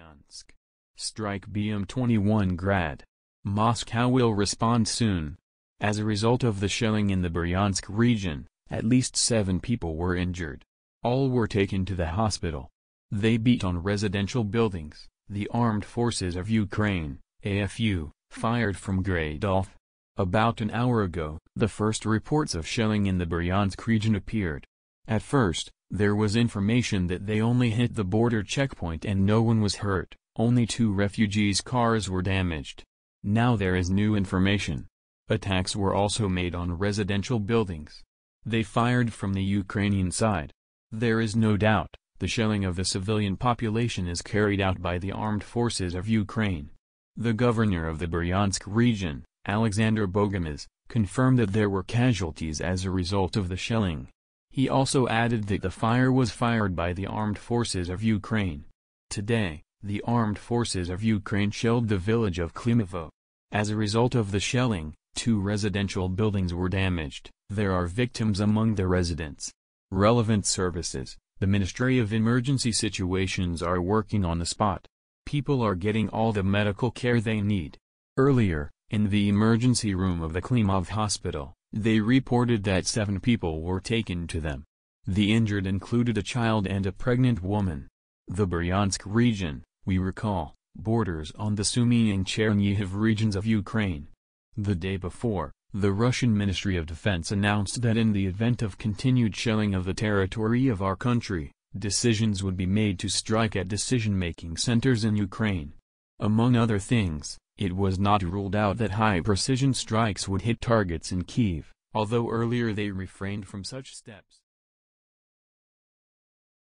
Bryansk. Strike BM-21 Grad. Moscow will respond soon. As a result of the shelling in the Bryansk region, at least 7 people were injured. All were taken to the hospital. They beat on residential buildings. The Armed Forces of Ukraine, AFU, fired from Gradov. About an hour ago, the first reports of shelling in the Bryansk region appeared. At first, there was information that they only hit the border checkpoint and no one was hurt, only 2 refugees' cars were damaged. Now there is new information. Attacks were also made on residential buildings. They fired from the Ukrainian side. There is no doubt, the shelling of the civilian population is carried out by the Armed Forces of Ukraine. The governor of the Bryansk region, Alexander Bogomaz, confirmed that there were casualties as a result of the shelling. He also added that the fire was fired by the Armed Forces of Ukraine. Today, the Armed Forces of Ukraine shelled the village of Klimovo. As a result of the shelling, 2 residential buildings were damaged. There are victims among the residents. Relevant services, the Ministry of Emergency Situations are working on the spot. People are getting all the medical care they need. Earlier, in the emergency room of the Klimov hospital, they reported that 7 people were taken to them. The injured included a child and a pregnant woman. The Bryansk region, we recall, borders on the Sumy and Chernihiv regions of Ukraine. The day before, the Russian Ministry of Defense announced that in the event of continued shelling of the territory of our country, decisions would be made to strike at decision-making centers in Ukraine. Among other things, it was not ruled out that high-precision strikes would hit targets in Kyiv, although earlier they refrained from such steps.